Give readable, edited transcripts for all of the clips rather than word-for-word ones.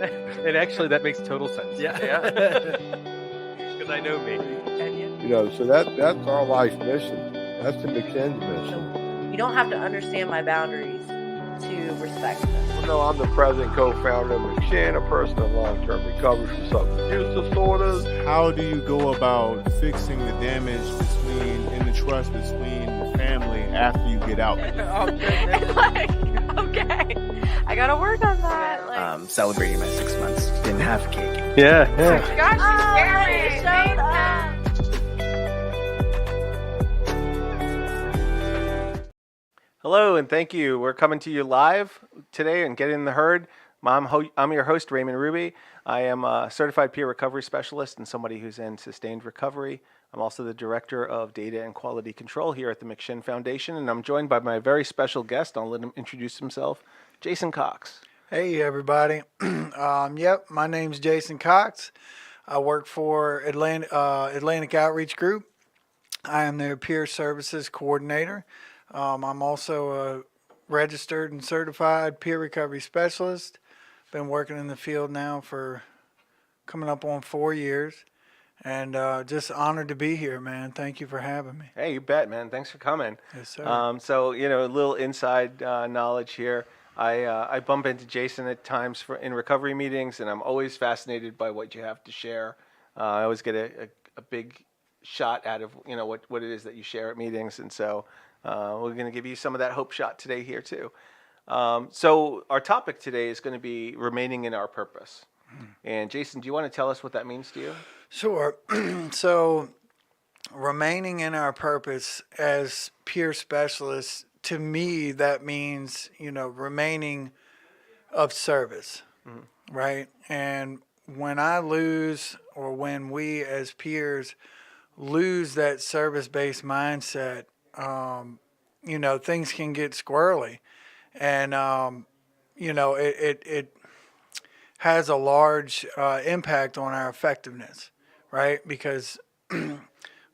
And actually, that makes total sense. Yeah. Because I know me. You know, so that's our life mission. That's the McShinn's mission. So you don't have to understand my boundaries to respect them. Well, no, I'm the president and co-founder of McShinn, a person in long-term recovery from substance use disorders. How do you go about fixing the damage in the trust between the family after you get out? Like, okay, I gotta work on that. Like, Celebrating my 6 months. Didn't have a cake. Yeah. gosh, you showed up. Hello, and thank you. We're coming to you live today and getting in the herd. I'm your host, Raymond Ruybe. I am a certified peer recovery specialist and somebody who's in sustained recovery. I'm also the director of data and quality control here at the McShinn Foundation, and I'm joined by my very special guest. I'll let him introduce himself, Jason Cox. Hey, everybody. Yep, my name's Jason Cox. I work for Atlantic Outreach Group. I am their peer services coordinator. I'm also a registered and certified peer recovery specialist. Been working in the field now for coming up on 4 years, and just honored to be here, man. Thank you for having me. Hey, you bet, man. Thanks for coming. Yes, sir. So, a little inside knowledge here. I bump into Jason at times in recovery meetings, and I'm always fascinated by what you have to share. I always get a big shot out of what it is that you share at meetings, and so we're going to give you some of that hope shot today here too. So our topic today is going to be remaining in our purpose. And Jason, do you want to tell us what that means to you? Sure. So remaining in our purpose as peer specialists, to me, that means, remaining of service, right? And when I lose, or when we as peers lose that service-based mindset, things can get squirrely. And, it has a large impact on our effectiveness, right? Because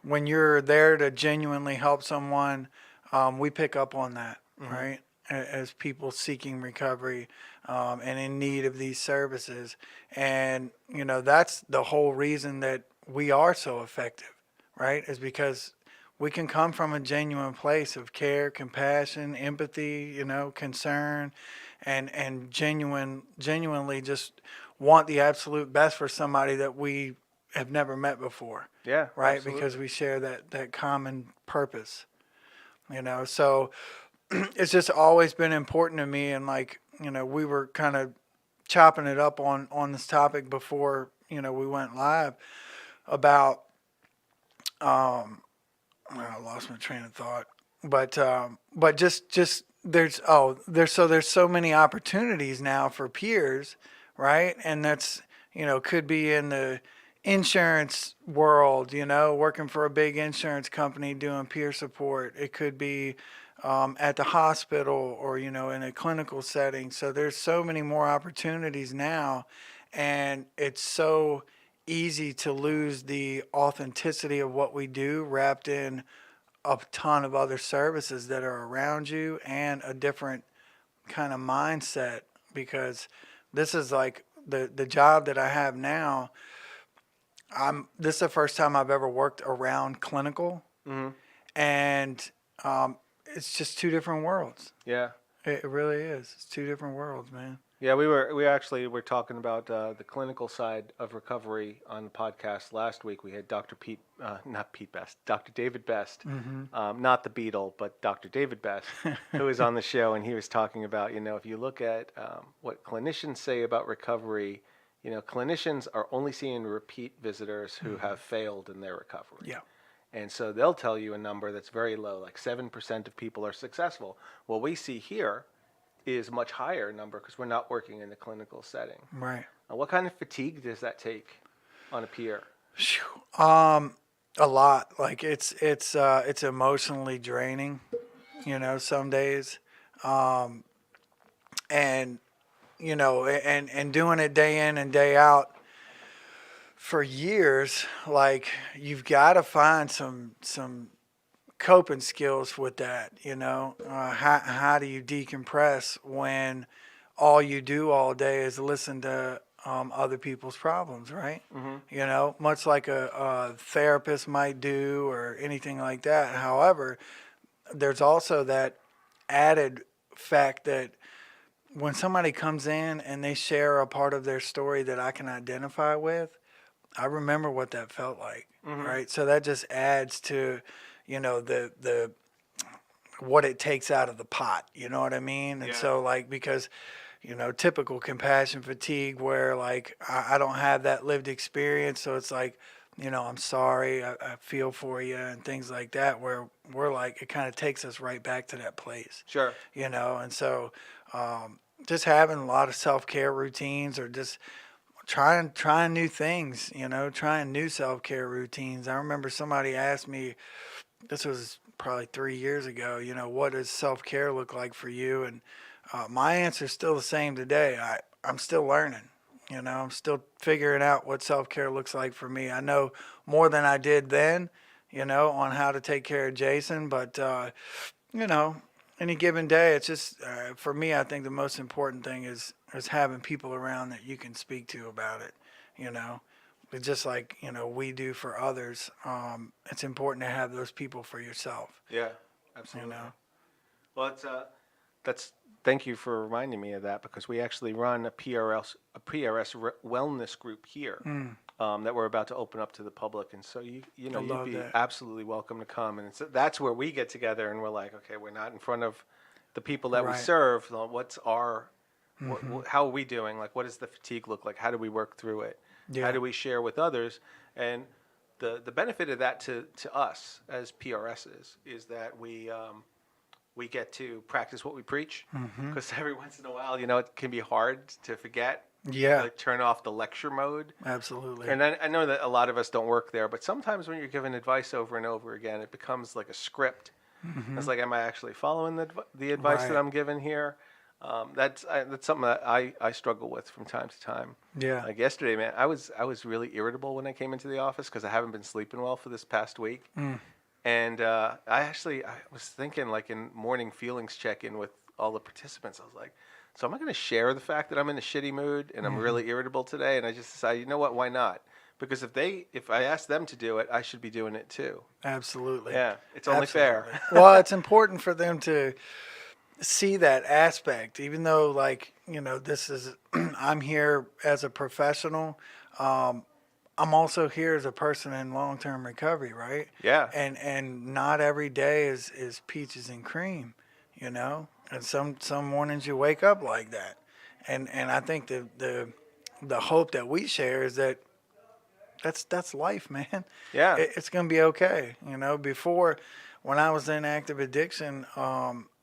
when you're there to genuinely help someone, we pick up on that, right? As people seeking recovery and in need of these services. And, that's the whole reason that we are so effective, right? Is because we can come from a genuine place of care, compassion, empathy, concern, and genuinely just want the absolute best for somebody that we have never met before. Yeah, right. Absolutely. Because we share that common purpose. So it's just always been important to me. And we were kind of chopping it up on this topic before we went live about I lost my train of thought, but just there's so many opportunities now for peers, right? And that's could be in the insurance world, working for a big insurance company doing peer support. It could be at the hospital or in a clinical setting. So there's so many more opportunities now, and it's so easy to lose the authenticity of what we do wrapped in a ton of other services that are around you and a different kind of mindset, because this is like the job that I have now. This is the first time I've ever worked around clinical, and it's just two different worlds. Yeah. It really is. It's two different worlds, man. Yeah, we actually were talking about the clinical side of recovery on the podcast last week. We had Dr. Dr. David Best, not the Beatle, but Dr. David Best, who was on the show, and he was talking about, if you look at what clinicians say about recovery, clinicians are only seeing repeat visitors who have failed in their recovery. Yeah. And so they'll tell you a number that's very low, like 7% of people are successful. What we see here is a much higher number because we're not working in a clinical setting. Right. What kind of fatigue does that take on a peer? A lot. Like it's emotionally draining, some days. And doing it day in and day out for years, like you've got to find some coping skills with that. How do you decompress when all you do all day is listen to other people's problems, right? You know, much like a therapist might do or anything like that. However, there's also that added fact that when somebody comes in and they share a part of their story that I can identify with, I remember what that felt like, right? So that just adds to, you know, the what it takes out of the pot, you know what I mean? And so like, because, you know, typical compassion fatigue where like I don't have that lived experience, so it's like, you know, I'm sorry, I feel for you and things like that, where we're like, it kind of takes us right back to that place. Sure. You know, and so just having a lot of self-care routines or just trying new things, you know, trying new self-care routines. I remember somebody asked me, this was probably 3 years ago, you know, what does self-care look like for you? And my answer is still the same today. I'm still learning. You know, I'm still figuring out what self-care looks like for me. I know more than I did then, you know, on how to take care of Jason. But, you know, any given day, it's just, for me, I think the most important thing is having people around that you can speak to about it, you know. But just like, you know, we do for others, it's important to have those people for yourself, Yeah, absolutely. you know. Well, thank you for reminding me of that, because we actually run a PRS wellness group here that we're about to open up to the public, and so you know, I you'd love be that. absolutely welcome to come, and that's where we get together and we're like, okay, we're not in front of the people that we Right. serve. What's our how are we doing? Like, what does the fatigue look like? How do we work through it? Yeah. How do we share with others? And the benefit of that to us as PRSs is that we get to practice what we preach, because every once in a while, you know, it can be hard to forget. Yeah, Like, turn off the lecture mode. absolutely. And I know that a lot of us don't work there, but sometimes when you're given advice over and over again, it becomes like a script. It's like, am I actually following the advice that Right. I'm given here? That's something that I struggle with from time to time. Yeah. Like yesterday, man, I was really irritable when I came into the office because I haven't been sleeping well for this past week. And I was thinking, like, in morning feelings check-in with all the participants, I was like, so am I going to share the fact that I'm in a shitty mood and I'm really irritable today? And I just decided, you know what, why not? Because if I ask them to do it, I should be doing it too. Absolutely. Yeah, it's only fair. Absolutely. Well, it's important for them to see that aspect, even though, like, you know, this is, I'm here as a professional. I'm also here as a person in long-term recovery, right? Yeah. And not every day is peaches and cream, you know? And some mornings you wake up like that. And I think the hope that we share is that that's life, man. Yeah. It's going to be okay. You know, before, when I was in active addiction,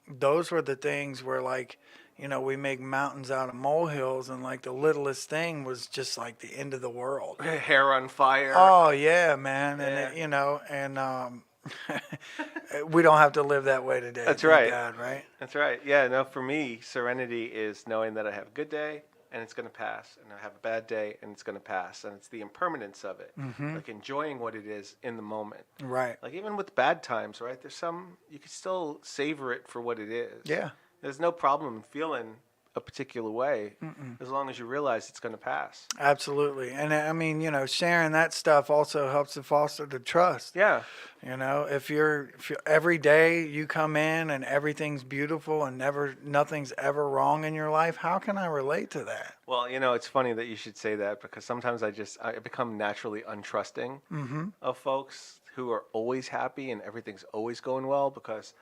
those were the things where, like, you know, we make mountains out of molehills, and like the littlest thing was just like the end of the world. Hair on fire. Oh yeah, man. Yeah. And you know, and we don't have to live that way today. That's thank right. God, right? That's right. Yeah, no, for me, serenity is knowing that I have a good day and it's going to pass, and I have a bad day and it's going to pass, and it's the impermanence of it. Like enjoying what it is in the moment. Right. Like even with bad times, right? There's you can still savor it for what it is. Yeah. There's no problem feeling a particular way as long as you realize it's going to pass. Absolutely. And I mean, you know, sharing that stuff also helps to foster the trust. Yeah. You know, if you're every day you come in and everything's beautiful and nothing's ever wrong in your life, how can I relate to that? Well, you know, it's funny that you should say that, because sometimes I become naturally untrusting of folks who are always happy and everything's always going well, because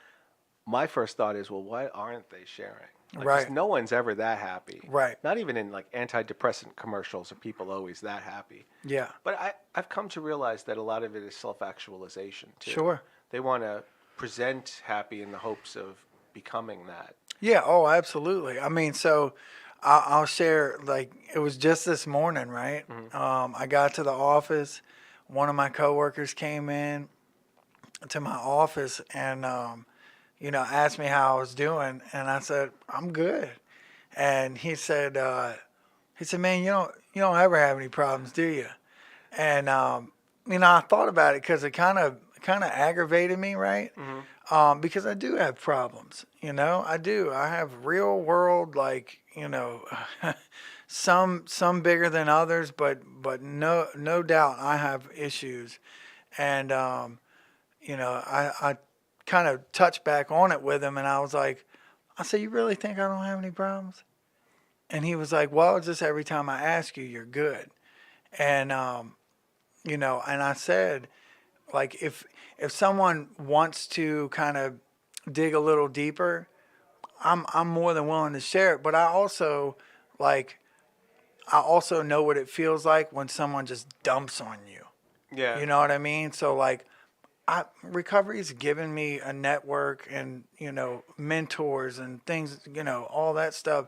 my first thought is, well, why aren't they sharing? Like, 'cause Right. no one's ever that happy. Right. Not even in like antidepressant commercials are people always that happy. Yeah. But I've come to realize that a lot of it is self-actualization too. Sure. They want to present happy in the hopes of becoming that. Yeah. Oh, absolutely. I mean, so I'll share, like, it was just this morning, right? I got to the office. One of my coworkers came in to my office and, you know, asked me how I was doing. And I said, I'm good. And he said, man, you don't ever have any problems, do you? And, you know, I thought about it because it kind of aggravated me, right? Because I do have problems, you know, I do. I have real world, like, you know, some bigger than others, but no doubt I have issues, and I kind of touched back on it with him, and I was like, I said, you really think I don't have any problems? And he was like, well, just every time I ask you, you're good. And and I said, like, if someone wants to kind of dig a little deeper, I'm more than willing to share it. But like I also know what it feels like when someone just dumps on you. Yeah. You know what I mean? So like recovery's given me a network and, mentors and things, all that stuff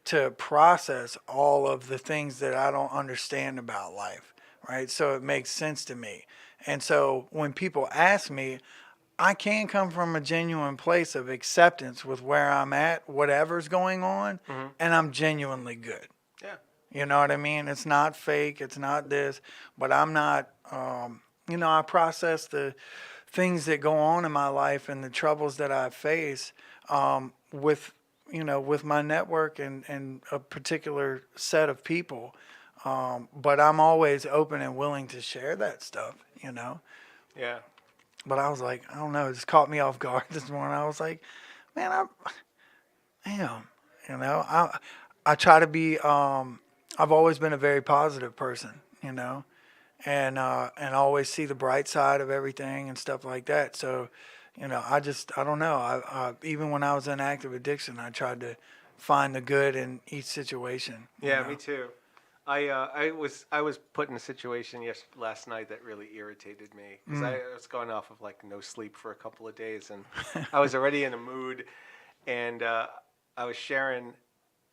to process all of the things that I don't understand about life, right? So it makes sense to me. And so when people ask me, I can come from a genuine place of acceptance with where I'm at, whatever's going on, and I'm genuinely good. Yeah. You know what I mean? It's not fake, it's not this, but I'm not, I process the things that go on in my life and the troubles that I face with my network and a particular set of people. But I'm always open and willing to share that stuff. Yeah. But I was like, I don't know, it just caught me off guard this morning. I was like, man, I try to be, I've always been a very positive person, and always see the bright side of everything and stuff like that. So, I don't know. I even when I was in active addiction, I tried to find the good in each situation. Yeah, me too. I was put in a situation last night that really irritated me because I was going off of like no sleep for a couple of days, and I was already in a mood, and I was sharing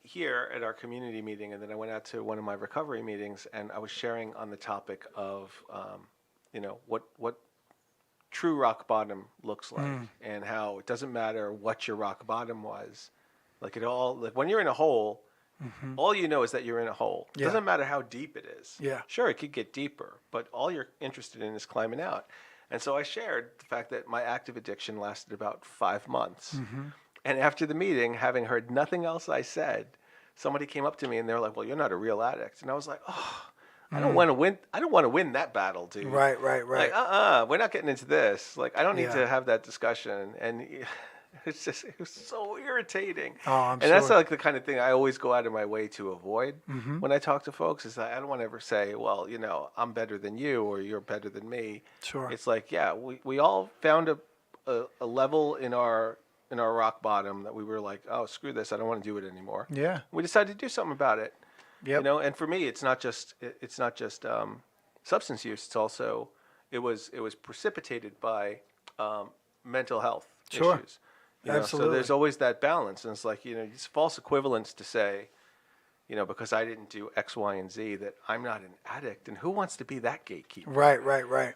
here at our community meeting, and then I went out to one of my recovery meetings, and I was sharing on the topic of what true rock bottom looks like, and how it doesn't matter what your rock bottom was, like when you're in a hole. All you know is that you're in a hole. It doesn't matter how deep it is. Yeah. Sure, it could get deeper, but all you're interested in is climbing out. And so I shared the fact that my active addiction lasted about 5 months. And after the meeting, having heard nothing else I said, somebody came up to me and they were like, well, you're not a real addict. And I was like, oh, I don't want to win. I don't want to win that battle, dude. Right. Like, we're not getting into this. Like, I don't need to have that discussion. And it was so irritating. Oh, I'm and that's sure. like the kind of thing I always go out of my way to avoid when I talk to folks. Is that I don't want to ever say, well, I'm better than you or you're better than me. Sure. It's like, yeah, we all found a level in our rock bottom that we were like, oh, screw this, I don't want to do it anymore. Yeah. We decided to do something about it. Yep. And for me, it's not just substance use. It's also it was precipitated by mental health Sure. issues. Absolutely. So there's always that balance, and it's like it's false equivalence to say, because I didn't do X, Y, and Z, that I'm not an addict. And who wants to be that gatekeeper? Right.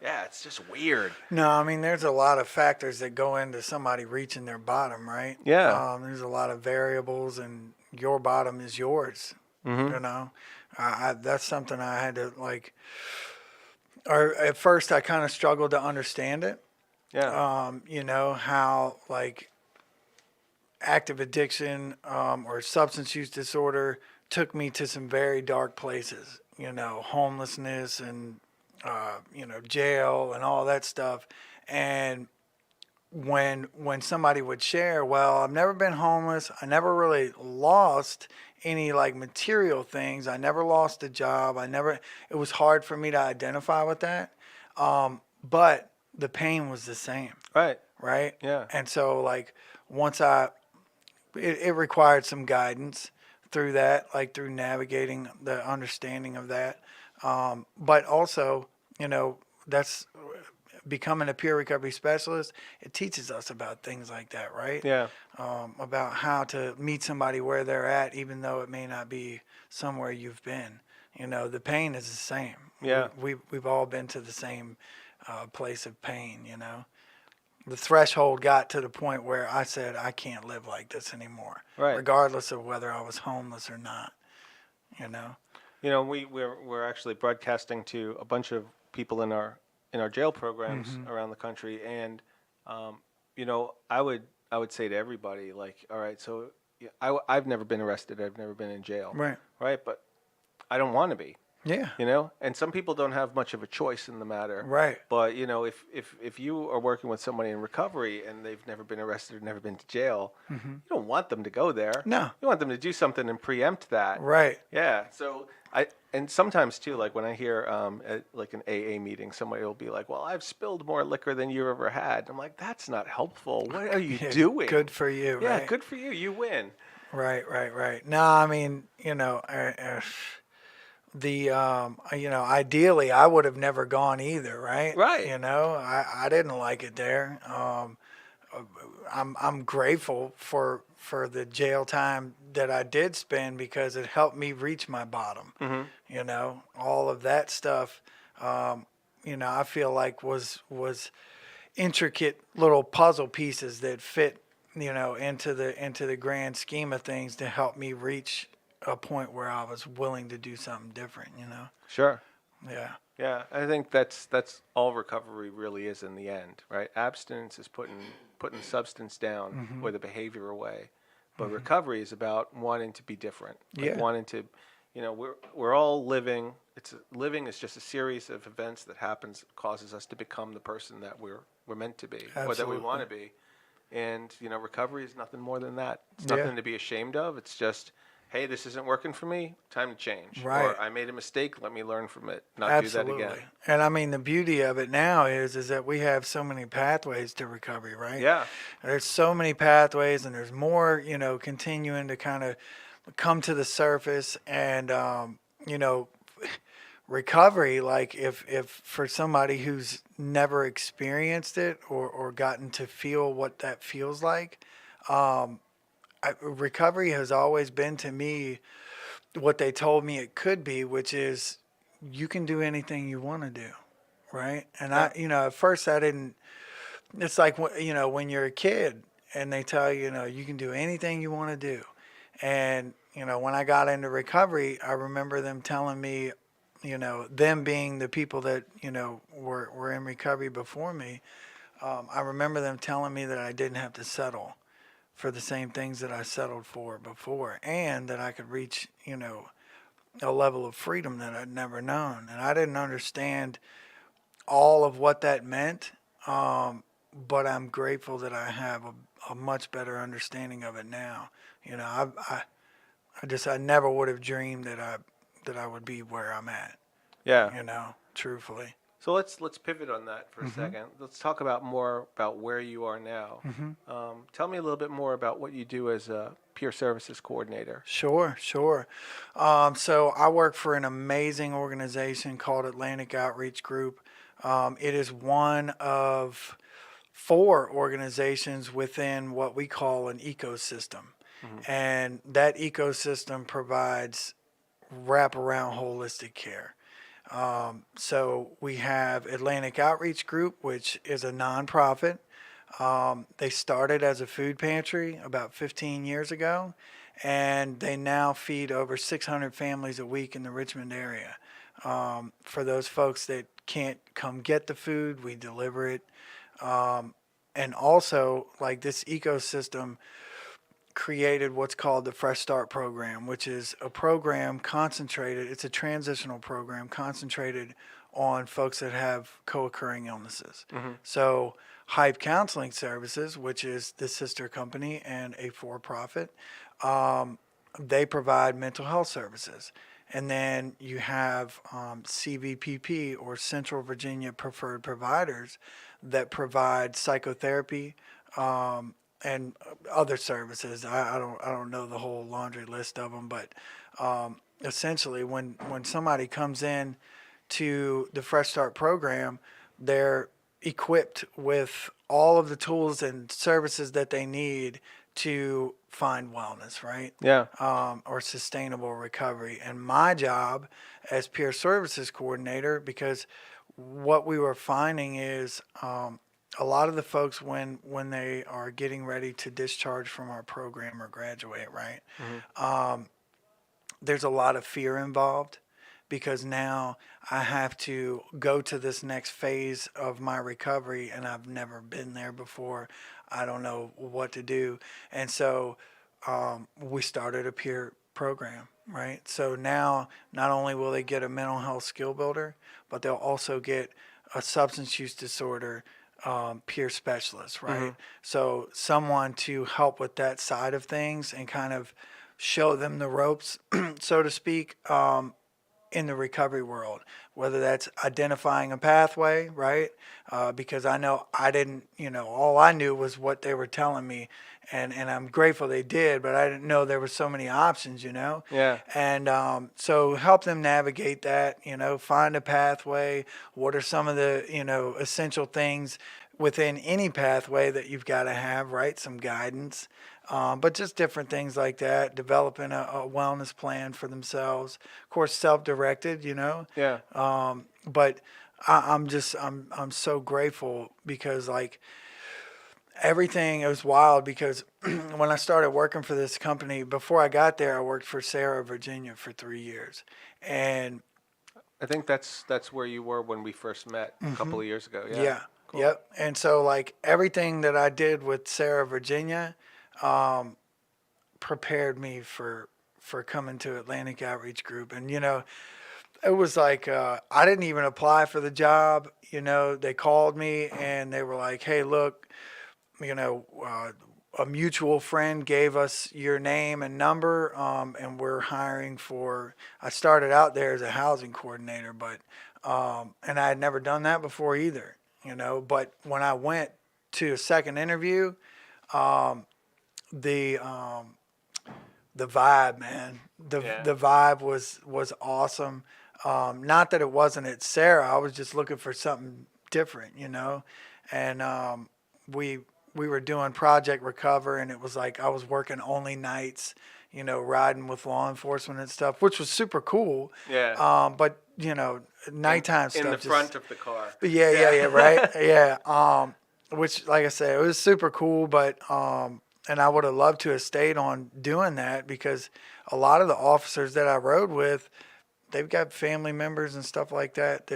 Yeah, it's just weird. No, I mean, there's a lot of factors that go into somebody reaching their bottom, right? Yeah. There's a lot of variables, and your bottom is yours. That's something I had to or at first I kind of struggled to understand it. Yeah. How active addiction or substance use disorder took me to some very dark places, homelessness and, jail and all that stuff. And when somebody would share, well, I've never been homeless. I never really lost any material things. I never lost a job. It was hard for me to identify with that. But the pain was the same. Right. Right. Yeah. And so once it required some guidance through that, through navigating the understanding of that. But also, that's becoming a peer recovery specialist. It teaches us about things like that, right? Yeah. About how to meet somebody where they're at, even though it may not be somewhere you've been. The pain is the same. Yeah. We've all been to the same place of pain, The threshold got to the point where I said, I can't live like this anymore, right, regardless of whether I was homeless or not, We're actually broadcasting to a bunch of people in our jail programs around the country, and I would say to everybody, all right, so I've never been arrested, I've never been in jail, right, but I don't want to be. Yeah. You know, and some people don't have much of a choice in the matter. Right. But you know, if you are working with somebody in recovery and they've never been arrested or never been to jail, you don't want them to go there. No. You want them to do something and preempt that. Right. Yeah. So and sometimes too, like when I hear at like an AA meeting, somebody will be like, "Well, I've spilled more liquor than you ever had." I'm like, "That's not helpful. What are you Yeah, doing?" Good for you. Yeah, Right. good for you. You win. Right. No, I mean, ideally I would have never gone either, right? Right. I didn't like it there. I'm grateful for the jail time that I did spend because it helped me reach my bottom. All of that stuff, I feel like was intricate little puzzle pieces that fit, into the grand scheme of things to help me reach a point where I was willing to do something different. Sure. Yeah. Yeah, I think that's all recovery really is in the end, right? Abstinence is putting substance down or the behavior away, but recovery is about wanting to be different, like wanting to, we're all living. Living is just a series of events that causes us to become the person that we're meant to be or that we want to be, and recovery is nothing more than that. It's nothing to be ashamed of. It's just, hey, this isn't working for me, time to change. Right. Or I made a mistake, let me learn from it, not Absolutely. do that again. And I mean, the beauty of it now is that we have so many pathways to recovery, right? Yeah. There's so many pathways, and there's more, continuing to kind of come to the surface. And, recovery, like if for somebody who's never experienced it or gotten to feel what that feels like, recovery has always been to me what they told me it could be, which is you can do anything you want to do, right? And at first I didn't. It's like when you're a kid and they tell you, you can do anything you want to do, and when I got into recovery, I remember them telling me, them being the people that were in recovery before me. I remember them telling me that I didn't have to settle for the same things that I settled for before, and that I could reach, a level of freedom that I'd never known. And I didn't understand all of what that meant, but I'm grateful that I have a much better understanding of it now. I never would have dreamed that I would be where I'm at. Yeah. Truthfully. So let's pivot on that for a second. Let's talk more about where you are now. Tell me a little bit more about what you do as a peer services coordinator. Sure. So I work for an amazing organization called Atlantic Outreach Group. It is one of 4 organizations within what we call an ecosystem. And that ecosystem provides wraparound holistic care. So we have Atlantic Outreach Group, which is a nonprofit. They started as a food pantry about 15 years ago, and they now feed over 600 families a week in the Richmond area. For those folks that can't come get the food, we deliver it. And also, like, this ecosystem created what's called the Fresh Start program, which is a program concentrated. It's a transitional program concentrated on folks that have co-occurring illnesses. So Hype Counseling Services, which is the sister company and a for-profit, they provide mental health services. And then you have CVPP, or Central Virginia Preferred Providers, that provide psychotherapy, and other services. I don't know the whole laundry list of them, but essentially when somebody comes in to the Fresh Start program, they're equipped with all of the tools and services that they need to find wellness, right? Yeah. Or sustainable recovery. And my job as peer services coordinator, because what we were finding is a lot of the folks when they are getting ready to discharge from our program or graduate, right? There's a lot of fear involved, because now I have to go to this next phase of my recovery and I've never been there before. I don't know what to do. And so we started a peer program right? So now not only will they get a mental health skill builder, but they'll also get a substance use disorder peer specialist, right? So someone to help with that side of things and kind of show them the ropes, so to speak, in the recovery world, whether that's identifying a pathway, right? Because I know I didn't, all I knew was what they were telling me, and I'm grateful they did, but I didn't know there were so many options. Yeah. And so help them navigate that, find a pathway. What are some of the, essential things within any pathway that you've got to have, right? Some guidance. But just different things like that, developing a wellness plan for themselves. Of course, self-directed, Yeah. But I'm so grateful because like everything, it was wild because when I started working for this company, before I got there, I worked for Sarah, Virginia for 3 years. And I think that's where you were when we first met a couple of years ago. Yeah. yeah, Cool. yep. And so like everything that I did with Sarah, Virginia, prepared me for coming to Atlantic Outreach Group. And it was like I didn't even apply for the job. They called me and they were like, "Hey, look, a mutual friend gave us your name and number, and we're hiring for." I started out there as a housing coordinator, but and I had never done that before either. But when I went to a second interview, the the vibe, man. The vibe was awesome. Not that it wasn't at Sarah. I was just looking for something different, And we were doing Project Recover, and it was like I was working only nights, riding with law enforcement and stuff, which was super cool. Yeah. But nighttime stuff. In the just, front of the car. yeah, right. Yeah. Which, like I said, it was super cool, but and I would have loved to have stayed on doing that because a lot of the officers that I rode with, they've got family members and stuff like that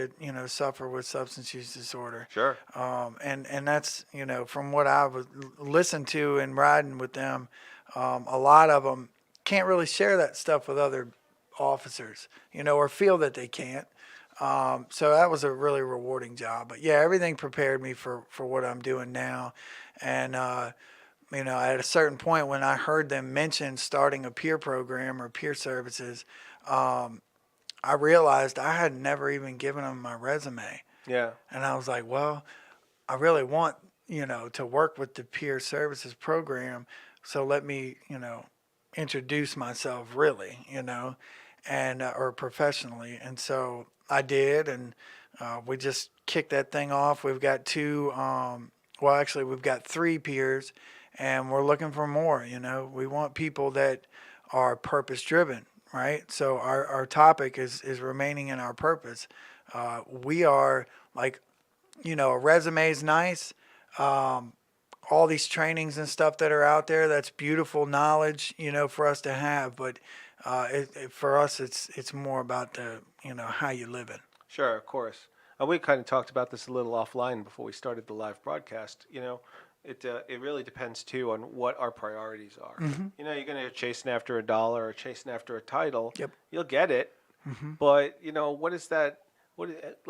suffer with substance use disorder. Sure. And that's from what I was listened to and riding with them, a lot of them can't really share that stuff with other officers, or feel that they can't. So that was a really rewarding job. But yeah, everything prepared me for what I'm doing now. And, at a certain point when I heard them mention starting a peer program or peer services, I realized I had never even given them my resume. Yeah. And I was like, well, I really want, to work with the peer services program. So let me, introduce myself really, and, or professionally. And so I did. And we just kicked that thing off. We've got we've got 3 peers. And we're looking for more, We want people that are purpose-driven, right? So our topic is remaining in our purpose. We are like, a resume is nice. All these trainings and stuff that are out there, that's beautiful knowledge, for us to have. But for us, it's more about the, how you live it. Sure, of course. We kind of talked about this a little offline before we started the live broadcast. It really depends too on what our priorities are. You're going to chasing after a dollar or chasing after a title. Yep. You'll get it, but what is that?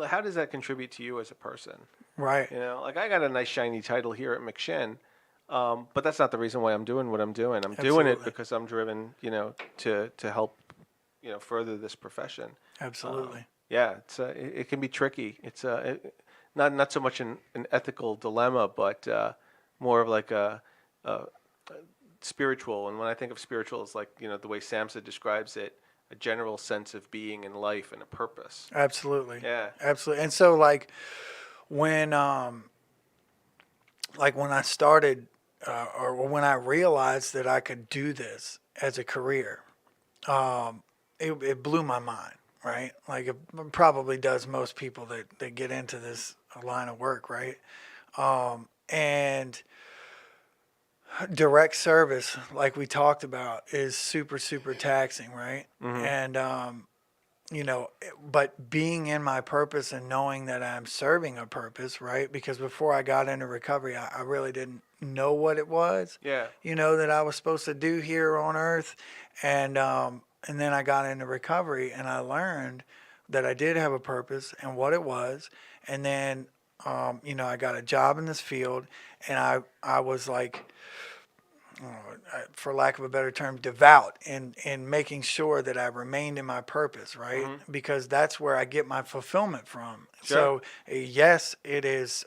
How does that contribute to you as a person? Right. Like I got a nice shiny title here at McShin, but that's not the reason why I'm doing what I'm doing. I'm doing it because I'm driven, to help, further this profession. Absolutely. Yeah, it can be tricky. It's not so much an ethical dilemma, but more of like a spiritual. And when I think of spiritual, it's like, the way Samsa describes it, a general sense of being in life and a purpose. Absolutely. Yeah. Absolutely. And so like when I started or when I realized that I could do this as a career, it blew my mind, right? Like it probably does most people that get into this line of work, right? And direct service, like we talked about, is super, super taxing, right? And, but being in my purpose and knowing that I'm serving a purpose, right? Because before I got into recovery, I really didn't know what it was, Yeah. that I was supposed to do here on earth. And and then I got into recovery, and I learned that I did have a purpose and what it was. And then, I got a job in this field, and I was like, for lack of a better term, devout in making sure that I remained in my purpose, right? Because that's where I get my fulfillment from. Sure. So yes, it is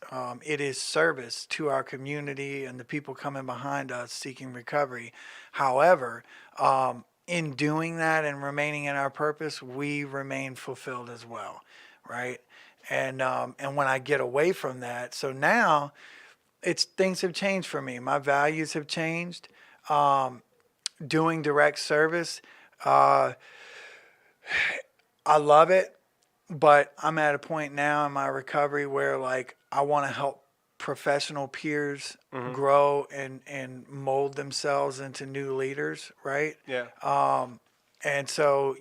service to our community and the people coming behind us seeking recovery. However, in doing that and remaining in our purpose, we remain fulfilled as well, right? And when I get away from that, so now things have changed for me. My values have changed. Doing direct service, I love it, but I'm at a point now in my recovery where like I want to help professional peers grow and mold themselves into new leaders, right? Yeah. And so,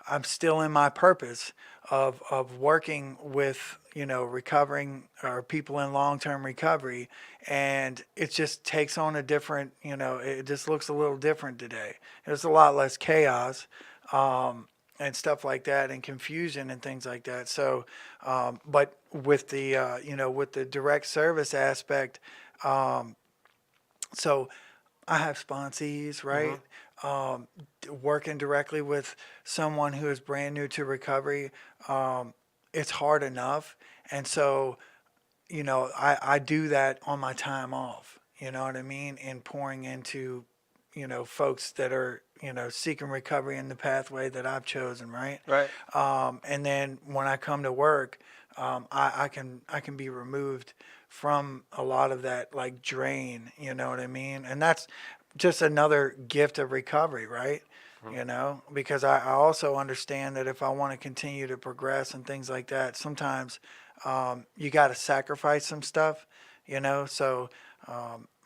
I'm still in my purpose of working with, recovering or people in long-term recovery. And it just takes on a different, it just looks a little different today. There's a lot less chaos, and stuff like that, and confusion and things like that. So, but with the, with the direct service aspect, so I have sponsees, right? Working directly with someone who is brand new to recovery, it's hard enough. And so, I do that on my time off, you know what I mean? And pouring into, folks that are, seeking recovery in the pathway that I've chosen, right? Right. And then when I come to work, I can be removed from a lot of that like drain, you know what I mean? And that's just another gift of recovery, right? Because I also understand that if I want to continue to progress and things like that, sometimes you got to sacrifice some stuff, So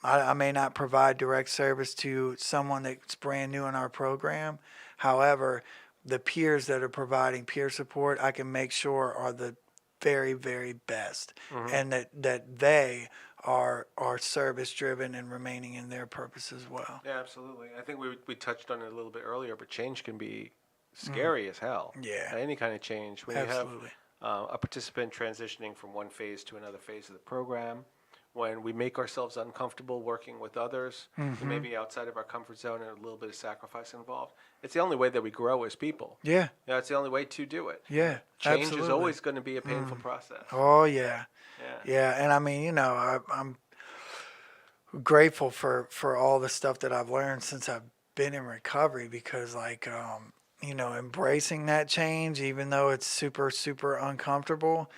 I may not provide direct service to someone that's brand new in our program. However, the peers that are providing peer support, I can make sure are the very, very best, and that they are service driven and remaining in their purpose as well. Yeah, absolutely. I think we touched on it a little bit earlier, but change can be scary as hell. Yeah. Any kind of change. When Absolutely. you have a participant transitioning from one phase to another phase of the program, when we make ourselves uncomfortable working with others, who may be outside of our comfort zone and a little bit of sacrifice involved, it's the only way that we grow as people. Yeah. It's the only way to do it. Yeah. Change absolutely. is always going to be a painful process. Oh yeah. Yeah. Yeah. And I mean, I'm grateful for all the stuff that I've learned since I've been in recovery, because like, embracing that change, even though it's super, super uncomfortable,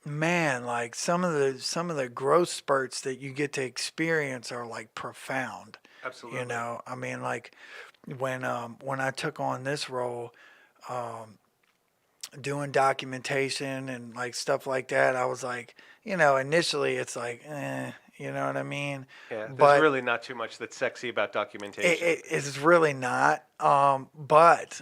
man, like some of the growth spurts that you get to experience are like profound. Absolutely. I mean, like when I took on this role, doing documentation and like stuff like that, I was like, initially it's like, you know what I mean? Yeah, there's But really not too much that's sexy about documentation. it's really not. But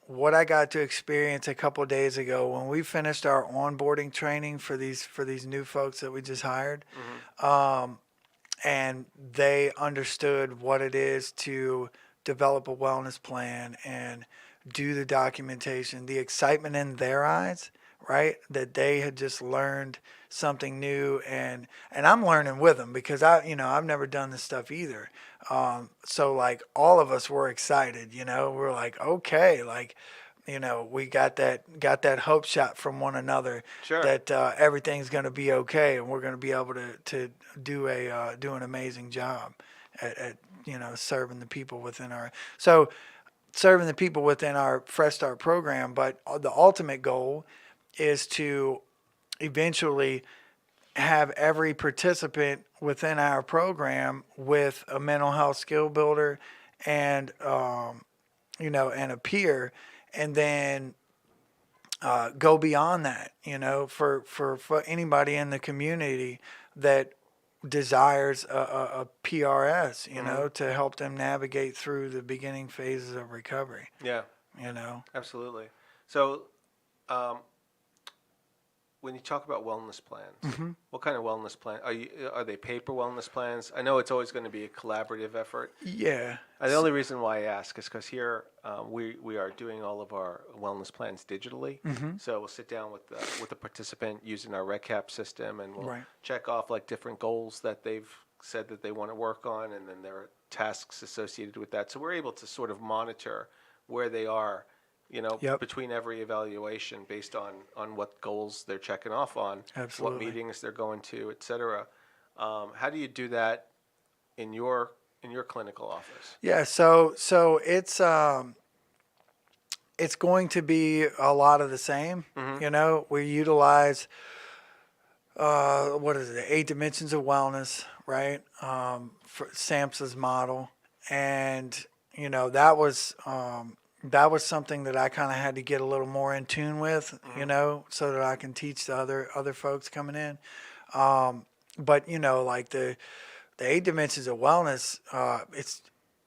what I got to experience a couple of days ago when we finished our onboarding training for these new folks that we just hired, and they understood what it is to develop a wellness plan and do the documentation, the excitement in their eyes, right? That they had just learned something new, and I'm learning with them because I've never done this stuff either. So like all of us were excited, we're like, okay, like, we got that hope shot from one another. Sure. That everything's going to be okay, and we're going to be able to do an amazing job at serving the people within our Fresh Start program. But the ultimate goal is to eventually have every participant within our program with a mental health skill builder and and a peer, and then go beyond that, for anybody in the community that desires a PRS, to help them navigate through the beginning phases of recovery. Yeah, absolutely. So when you talk about wellness plans, Mm-hmm. what kind of wellness plan are they paper wellness plans? I know it's always going to be a collaborative effort. Yeah. And the only reason why I ask is because here we are doing all of our wellness plans digitally. Mm-hmm. So we'll sit down with the participant using our RECAP system, and we'll Right. check off like different goals that they've said that they want to work on, and then there are tasks associated with that. So we're able to sort of monitor where they are, Yep. between every evaluation based on what goals they're checking off on, Absolutely. what meetings they're going to, et cetera. How do you do that in your clinical office? Yeah, so it's going to be a lot of the same. We utilize what is it, 8 dimensions of wellness, right? For Samsa's model, and that was something that I kind of had to get a little more in tune with, so that I can teach the other folks coming in. But like the 8 dimensions of wellness,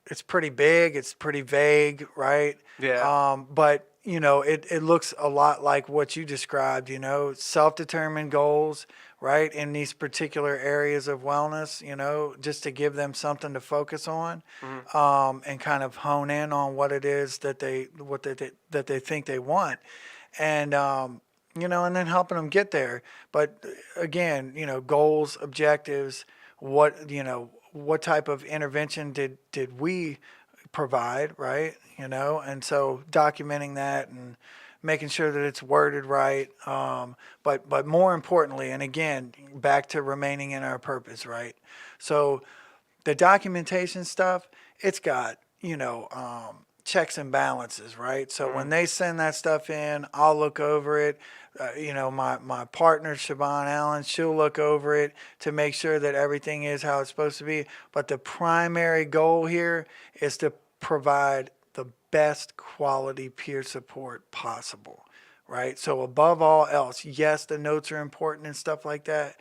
it's pretty big, it's pretty vague, right? Yeah. But it looks a lot like what you described, self-determined goals, right, in these particular areas of wellness, just to give them something to focus on, and kind of hone in on what it is that they think they want, and and then helping them get there. But again, goals, objectives, what type of intervention did we provide, right? And so documenting that and making sure that it's worded right. But more importantly, and again, back to remaining in our purpose, right? So the documentation stuff, it's got, checks and balances, right? So when they send that stuff in, I'll look over it. My partner, Siobhan Allen, she'll look over it to make sure that everything is how it's supposed to be. But the primary goal here is to provide the best quality peer support possible, right? So above all else, yes, the notes are important and stuff like that,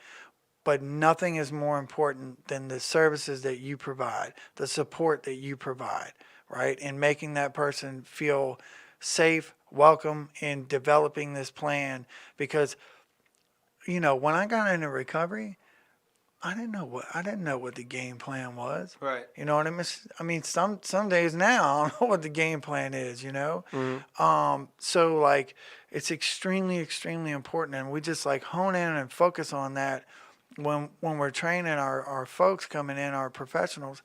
but nothing is more important than the services that you provide, the support that you provide, right? And making that person feel safe, welcome in developing this plan. Because, when I got into recovery, I didn't know what the game plan was. Right. You know what I mean? I mean, some days now I don't know what the game plan is. So like it's extremely, extremely important, and we just like hone in and focus on that when we're training our folks coming in, our professionals,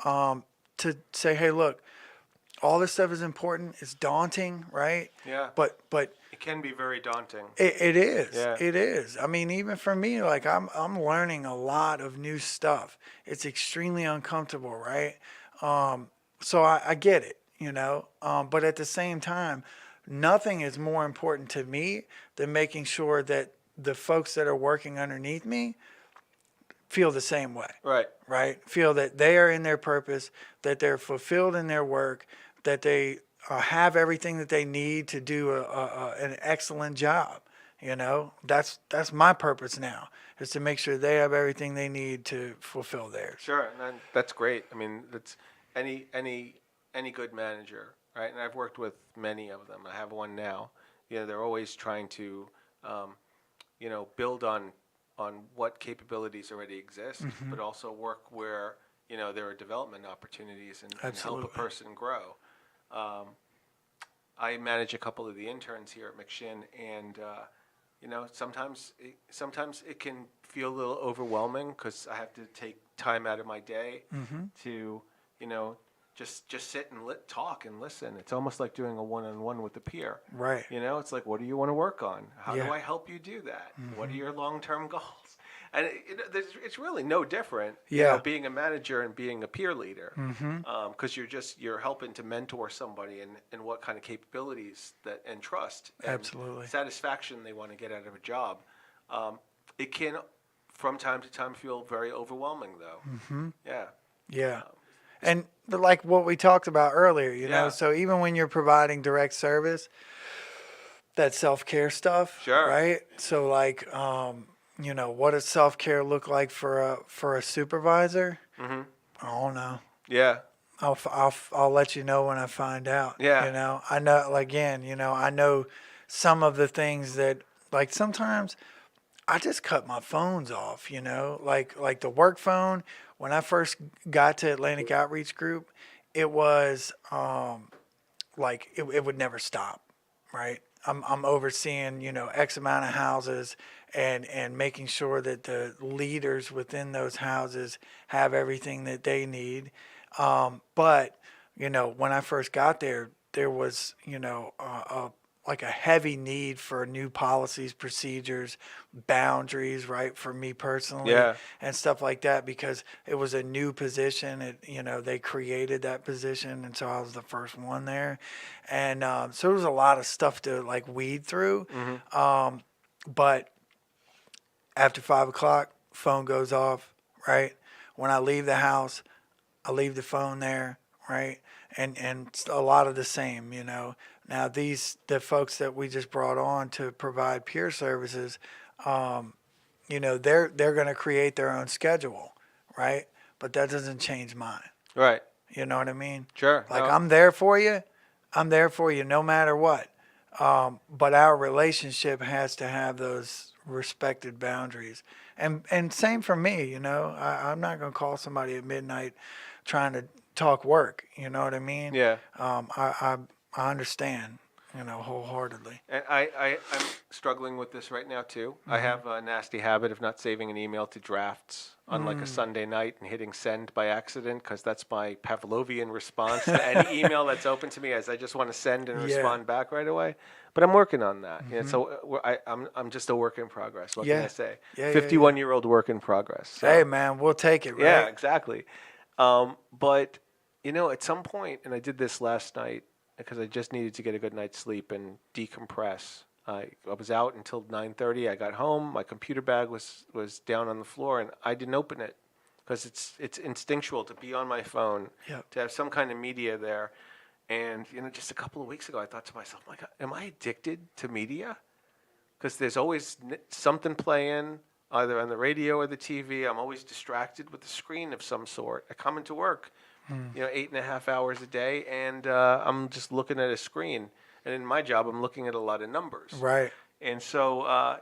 to say, hey, look, all this stuff is important. It's daunting, right? Yeah. But It can be very daunting. it is. Yeah. It is. I mean, even for me, like I'm learning a lot of new stuff. It's extremely uncomfortable, right? So I get it, but at the same time, nothing is more important to me than making sure that the folks that are working underneath me feel the same way. Right? Feel that they are in their purpose, that they're fulfilled in their work, that they have everything that they need to do an excellent job. That's my purpose now, is to make sure they have everything they need to fulfill theirs. Sure, and that's great. I mean, that's any good manager, right? And I've worked with many of them. I have one now. They're always trying to, build on what capabilities already exist, but also work where there are development opportunities and help a Absolutely. person grow. I manage a couple of the interns here at McShin, and sometimes it can feel a little overwhelming because I have to take time out of my day to just sit and talk and listen. It's almost like doing a one-on-one with a peer. Right. It's like, what do you want to work on? How do Yeah. I help you do that? What are your long-term goals? And it's really no different, Yeah. being a manager and being a peer leader, because you're helping to mentor somebody and what kind of capabilities and trust and Absolutely. satisfaction they want to get out of a job. It can, from time to time, feel very overwhelming, though. Yeah. Yeah. And like what we talked about earlier, Yeah. so even when you're providing direct service, that self-care stuff, Sure. right? So like, what does self-care look like for a supervisor? I don't know. Yeah. I'll let you know when I find out. Yeah. I know, again, I know some of the things that Like sometimes I just cut my phones off, you know, like the work phone. When I first got to Atlantic Outreach Group, it was like it would never stop, right? I'm overseeing, you know, X amount of houses and making sure that the leaders within those houses have everything that they need. But, you know, when I first got there, there was, you know, like a heavy need for new policies, procedures, boundaries, right, for me personally, Yeah. and stuff like that, because it was a new position. It, you know, they created that position, and so I was the first one there, and so there was a lot of stuff to like weed through. But after 5 o'clock, phone goes off, right? When I leave the house, I leave the phone there, right? And a lot of the same, you know. Now the folks that we just brought on to provide peer services, you know, they're going to create their own schedule, right? But that doesn't change mine. Right. You know what I mean? Sure. Like No. I'm there for you. I'm there for you no matter what. But our relationship has to have those respected boundaries. And same for me, you know. I'm not going to call somebody at midnight trying to talk work. You know what I mean? Yeah. I understand, you know, wholeheartedly. And I'm struggling with this right now too. I have a nasty habit of not saving an email to drafts on like a Sunday night and hitting send by accident, because that's my Pavlovian response to any email that's open to me, as I just want to send and Yeah. respond back right away. But I'm working on that. You know, so I'm just a work in progress. What can Yeah. I say? Yeah, 51-year-old work in progress. So. Hey, man, we'll take it, right? Yeah, exactly. But, you know, at some point, and I did this last night because I just needed to get a good night's sleep and decompress. I was out until 9:30. I got home. My computer bag was down on the floor, and I didn't open it because it's instinctual to be on my phone, Yep. to have some kind of media there. And, you know, just a couple of weeks ago, I thought to myself, my God, am I addicted to media? Because there's always something playing, either on the radio or the TV. I'm always distracted with a screen of some sort. I come into work, you know, 8.5 hours a day, and I'm just looking at a screen. And in my job, I'm looking at a lot of numbers. Right. And so I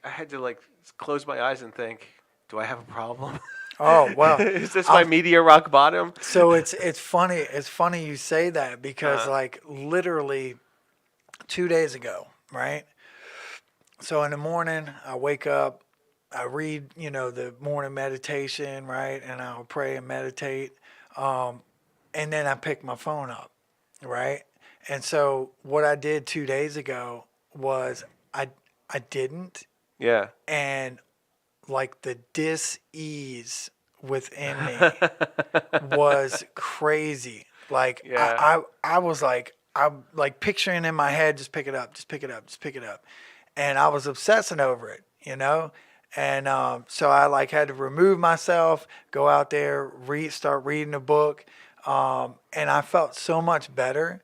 had to like close my eyes and think, do I have a problem? Oh, well. Is this my media rock bottom? So it's funny. It's funny you say that because like literally 2 days ago, right? So in the morning, I wake up, I read, you know, the morning meditation, right? And I'll pray and meditate. And then I pick my phone up, right? And so what I did 2 days ago was I didn't. Yeah. And like the dis-ease within me was crazy. Like Yeah. I was like, I'm like picturing in my head, just pick it up, just pick it up, just pick it up. And I was obsessing over it, you know? And so I like had to remove myself, go out there, start reading a book. And I felt so much better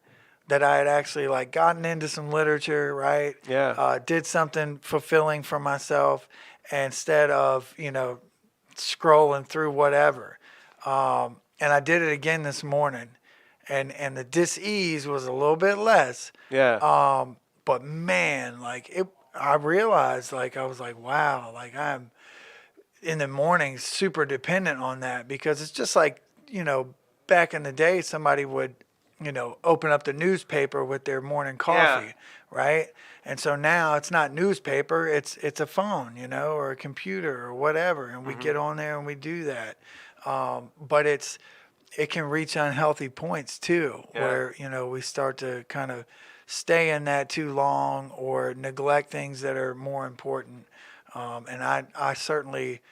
that I had actually like gotten into some literature, right? Yeah. Did something fulfilling for myself instead of, you know, scrolling through whatever. And I did it again this morning. And the dis-ease was a little bit less. Yeah. But man, like I realized, like, I was like, wow, like I'm in the morning super dependent on that, because it's just like, you know, back in the day, somebody would, you know, open up the newspaper with their morning coffee, right? And so now it's not newspaper, it's a phone, you know, or a computer or whatever. And we get on there and we do that. But it can reach unhealthy points too, where, you know, we start to kind of stay in that too long or neglect things that are more important. And I certainly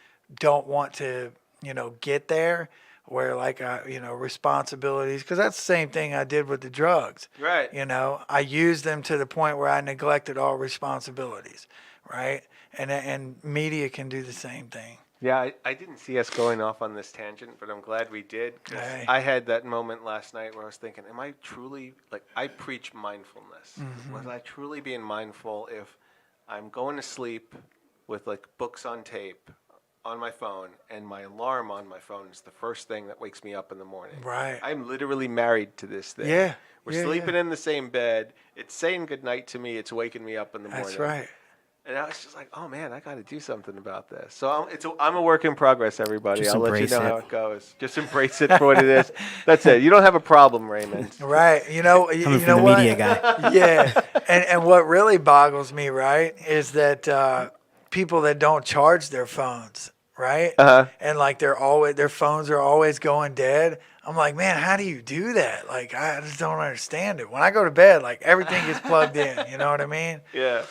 don't want to, you know, get there where like, you know, responsibilities, because that's the same thing I did with the drugs. Right. You know, I used them to the point where I neglected all responsibilities, right? And media can do the same thing. Yeah, I didn't see us going off on this tangent, but I'm glad we did, because Hey. I had that moment last night where I was thinking, am I truly, like, I preach mindfulness. Was I truly being mindful if I'm going to sleep with, like, books on tape on my phone, and my alarm on my phone is the first thing that wakes me up in the morning? Right. I'm literally married to this thing. Yeah. We're sleeping in the same bed. It's saying goodnight to me. It's waking me up in the morning. That's right. And I was just like, oh man, I got to do something about this. So I'm a work in progress, everybody. Just I'll let you embrace know it. how it goes. Just embrace it for what it is. That's it. You don't have a problem, Raymond. Right. You know, Coming you from know the what? media guy. Yeah. And what really boggles me, right, is that people that don't charge their phones, right? Uh-huh. And like their phones are always going dead. I'm like, man, how do you do that? Like, I just don't understand it. When I go to bed, like everything gets plugged in. You know what I mean? Yeah.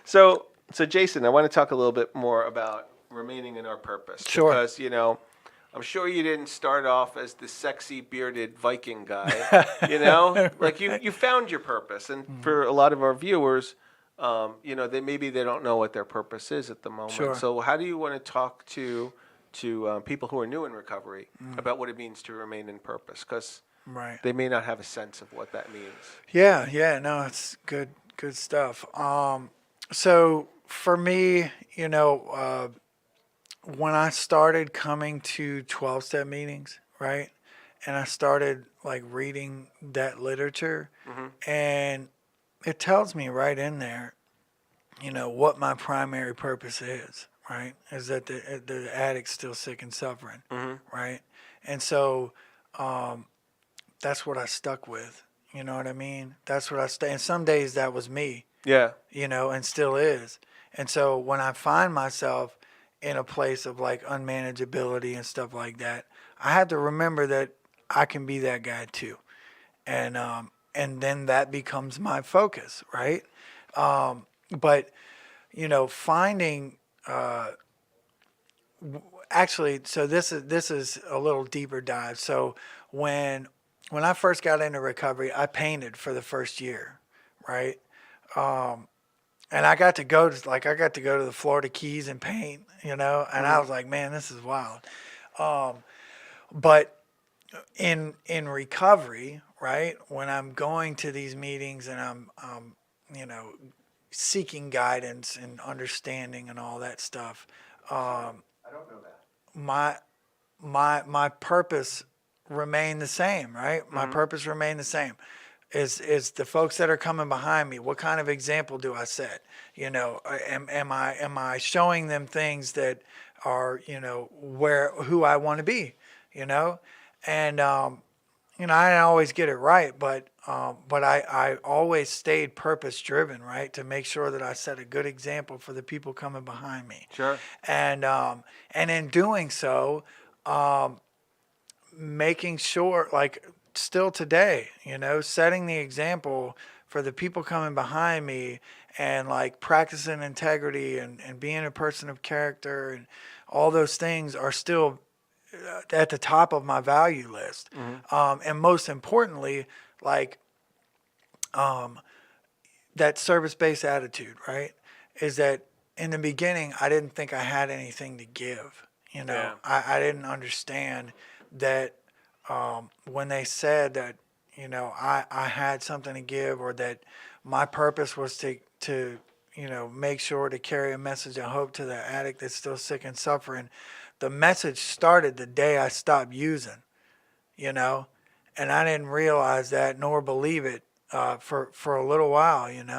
So Jason, I want to talk a little bit more about remaining in our purpose. Sure. Because, I'm sure you didn't start off as the sexy bearded Viking guy. Like you found your purpose. And for a lot of our viewers, they don't know what their purpose is at the moment. Sure. So how do you want to talk to people who are new in recovery about what it means to remain in purpose? Because Right. they may not have a sense of what that means. Yeah, no, it's good stuff. So for me, when I started coming to 12-step meetings, right, and I started like reading that literature, and it tells me right in there, what my primary purpose is, right, is that the addict's still sick and suffering, right, and so that's what I stuck with. You know what I mean? That's what and some days that was me, Yeah. and still is. And so when I find myself in a place of like unmanageability and stuff like that, I have to remember that I can be that guy too. And then that becomes my focus, right? But finding actually, so this is a little deeper dive. So when I first got into recovery, I painted for the first year, right? And I got to go to the Florida Keys and paint, and I was like, man, this is wild. But in recovery, right, when I'm going to these meetings and I'm seeking guidance and understanding and all that stuff, I don't know that. my purpose remained the same, right? My purpose remained the same. Is the folks that are coming behind me, what kind of example do I set? Am I showing them things that are, who I want to be, And I didn't always get it right, but I always stayed purpose driven, right? To make sure that I set a good example for the people coming behind me. Sure. And in doing so, making sure, like still today, setting the example for the people coming behind me and like practicing integrity and being a person of character and all those things are still at the top of my value list. And most importantly, like that service-based attitude, right? Is that in the beginning, I didn't think I had anything to give. Yeah. I didn't understand that when they said that, I had something to give or that my purpose was to make sure to carry a message of hope to the addict that's still sick and suffering. The message started the day I stopped using, and I didn't realize that nor believe it for a little while, and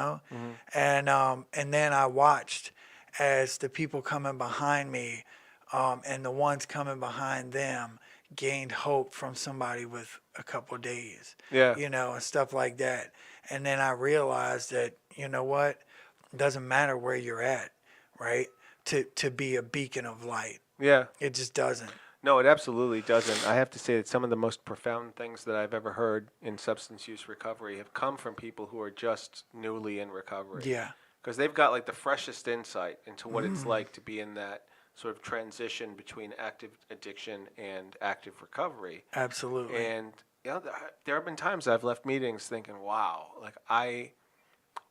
then I watched as the people coming behind me and the ones coming behind them gained hope from somebody with a couple of days, Yeah. And stuff like that. And then I realized that, it doesn't matter where you're at, right? To be a beacon of light. Yeah. It just doesn't. No, it absolutely doesn't. I have to say that some of the most profound things that I've ever heard in substance use recovery have come from people who are just newly in recovery. Yeah. Because they've got like the freshest insight into what it's like to be in that sort of transition between active addiction and active recovery. Absolutely. And there have been times I've left meetings thinking, wow, like I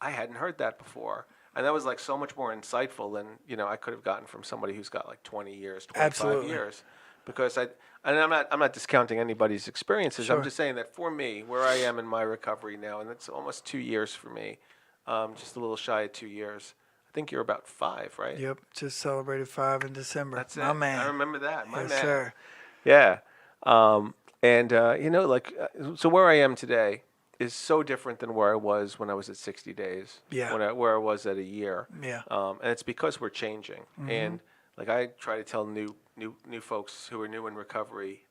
hadn't heard that before. And that was like so much more insightful than, I could have gotten from somebody who's got like 20 years, 25 Absolutely. years. Because I'm not discounting anybody's experiences. Sure. I'm just saying that for me, where I am in my recovery now, and it's almost 2 years for me, just a little shy of 2 years. I think you're about 5, right? Yep. Just celebrated 5 in December. That's My it. man. I remember that. My Yes, man. sir. Yeah. So where I am today, is so different than where I was when I was at 60 days. Yeah. Where I was at a year. Yeah. And it's because we're changing. And like I try to tell new folks who are new in recovery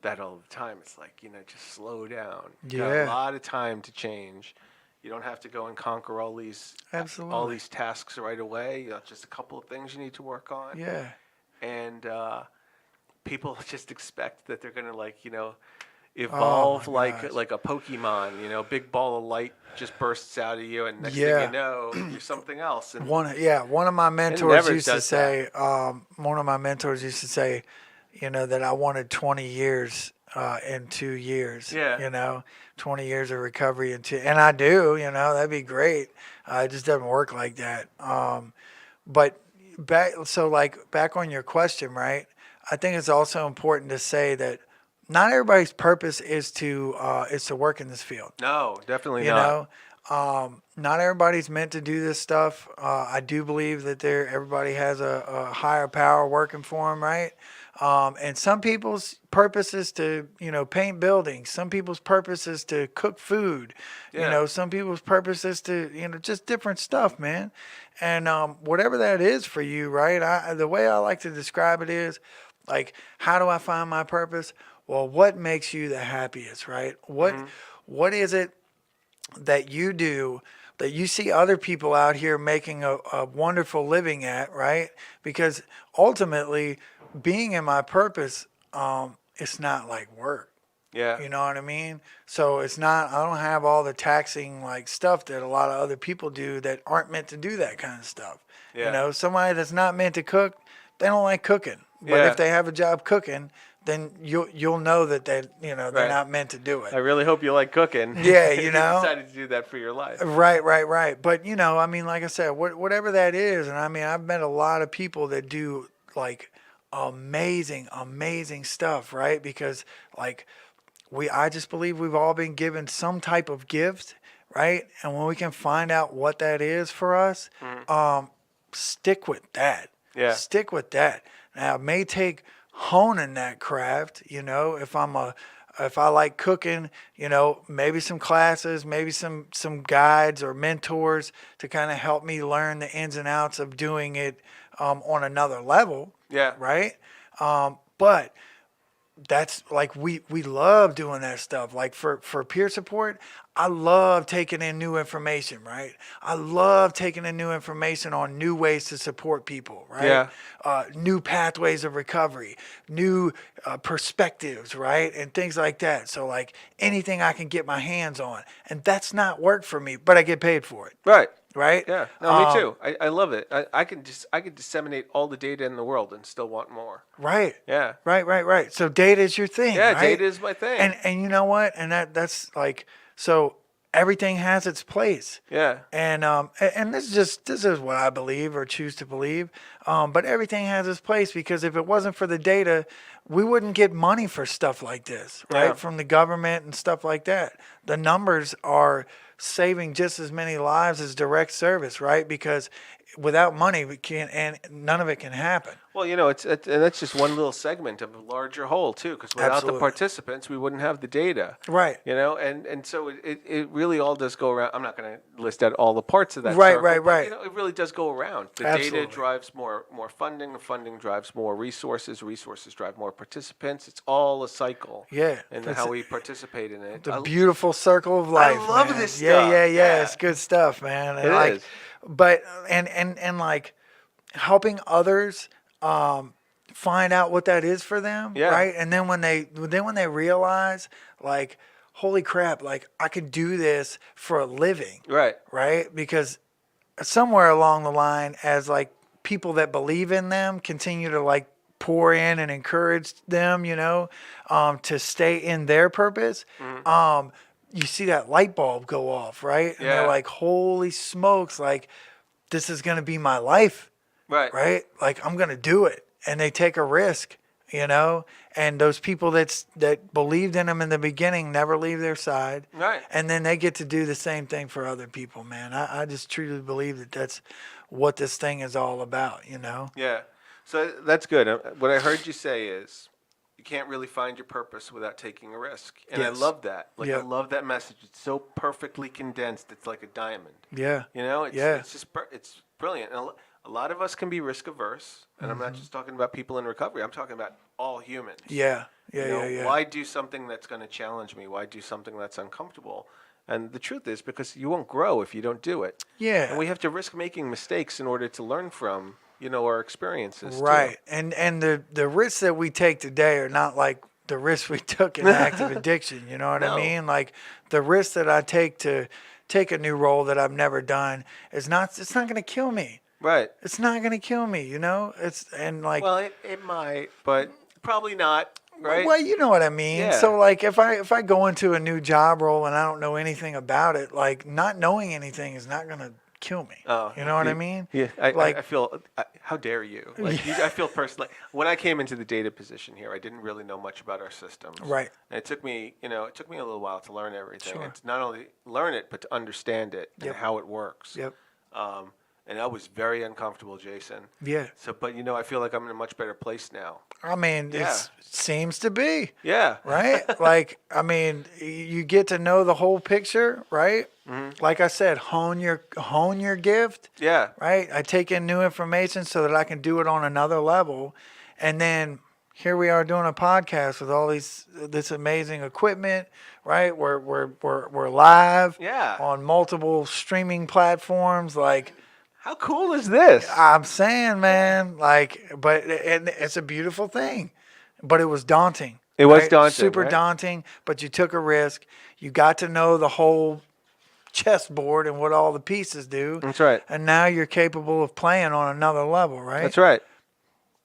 that all the time. It's like, just slow down. You got Yeah. a lot of time to change. You don't have to go and conquer all these tasks right away. Just a couple of things you need to work on. Yeah. And people just expect that they're gonna evolve my like gosh. a Pokemon. Big ball of light just bursts out of you, and next thing Yeah. you know, you're something else. And One of my mentors never used to does say, that I wanted 20 years in 2 years. Yeah. 20 years of recovery and I do, that'd be great. It just doesn't work like that. But back on your question, right? I think it's also important to say that not everybody's purpose is to work in this field. no, definitely You not. know, not everybody's meant to do this stuff. I do believe that everybody has a higher power working for them, right? And some people's purpose is to, paint buildings. Some people's purpose is to cook food. Yeah. Some people's purpose is to, just different stuff, man. And whatever that is for you, right? The way I like to describe it is like, how do I find my purpose? Well, what makes you the happiest, right? What is it that you do that you see other people out here making a wonderful living at, right? Because ultimately, being in my purpose, it's not like work. Yeah. You know what I mean? So I don't have all the taxing like stuff that a lot of other people do that aren't meant to do that kind of stuff. Yeah. Somebody that's not meant to cook, they don't like cooking. But Yeah. if they have a job cooking, then you'll know that they're Right. not meant to do it. I really hope you like cooking. Yeah, if you know? decided to do that for your life. Right. But like I said, whatever that is, and I've met a lot of people that do like amazing stuff, right? Because like I just believe we've all been given some type of gift, right? And when we can find out what that is for us, stick with that. Yeah. Stick with that. Now it may take honing that craft, if I like cooking, maybe some classes, maybe some guides or mentors to kind of help me learn the ins and outs of doing it on another level. Yeah. Right. But that's like we love doing that stuff. Like for peer support, I love taking in new information, right? I love taking in new information on new ways to support people, right? Yeah. New pathways of recovery, new perspectives, right? And things like that. So like anything I can get my hands on. And that's not work for me, but I get paid for it, Right. right? Yeah. No, me too. I love it. I can disseminate all the data in the world and still want more. Right. Yeah. Right. So data is your thing, Yeah, right? data is my thing. And you know what? And that's like, so everything has its place. Yeah. And this is what I believe or choose to believe. But everything has its place because if it wasn't for the data, we wouldn't get money for stuff like this, right? Yeah. From the government and stuff like that. The numbers are saving just as many lives as direct service, right? Because without money, we can't, and none of it can happen. Well, and that's just one little segment of a larger whole too. Because without Absolutely. the participants, we wouldn't have the data. Right. And so it really all does go around. I'm not going to list out all the parts of that. Right, circle, right. But, it really does go around. The Absolutely. data drives more funding. Funding drives more resources. Resources drive more participants. It's all a cycle. Yeah. And That's how we participate in it. the beautiful circle of life. love man. this Yeah, stuff. yeah. Yeah. It's good stuff, man. And It like, is. But and like helping others find out what that is for them, Yeah. right? And then when they realize, like, holy crap, like I can do this for a living, Right. right? Because somewhere along the line, as like people that believe in them continue to like pour in and encourage them, to stay in their purpose, you see that light bulb go off, right? And Yeah. they're like, holy smokes, like this is going to be my life, Right. right? Like I'm going to do it. And they take a risk, and those people that believed in them in the beginning never leave their side. Right. And then they get to do the same thing for other people, man. I just truly believe that that's what this thing is all about, Yeah. So that's good. What I heard you say is you can't really find your purpose without taking a risk. And Yes. I love that. Like, I Yep. love that message. It's so perfectly condensed. It's like a diamond. Yeah. You know, it's, Yeah. it's just, it's brilliant. And a lot of us can be risk averse. And I'm not just talking about people in recovery. I'm talking about all humans. Yeah. Yeah. You know, Yeah. Yeah. why do something that's going to challenge me? Why do something that's uncomfortable? And the truth is because you won't grow if you don't do it. Yeah. And we have to risk making mistakes in order to learn from, our experiences. too. Right. And the risks that we take today are not like the risks we took in active addiction. You know what No. I mean? Like the risk that I take to take a new role that I've never done it's not going to kill me. Right. It's not going to kill me, Well, it might, but probably not. Right. well, you know what I mean. Yeah. So like if I go into a new job role and I don't know anything about it, like not knowing anything is not going to kill me. Oh, You know what I mean? Yeah, Like- I feel. How dare you? Like, I feel personally. When I came into the data position here, I didn't really know much about our systems. Right. And it took me, a little while to learn everything. Sure. And to not only learn it, but to understand it Yep. and how it works. Yep. And I was very uncomfortable, Jason. Yeah. So, but I feel like I'm in a much better place now. I mean, Yeah. it seems to be. Yeah. Right? Like, I mean, you get to know the whole picture, right? Mm-hmm. Like I said, hone your gift, Yeah. right? I take in new information so that I can do it on another level. And then here we are doing a podcast with all this amazing equipment, right? We're live Yeah. on multiple streaming platforms. Like, How cool is this? I'm saying, man, and it's a beautiful thing, but it was daunting. It was right? daunting, Super right? daunting, but you took a risk. You got to know the whole chessboard and what all the pieces do. That's right. And now you're capable of playing on another level, right? That's right.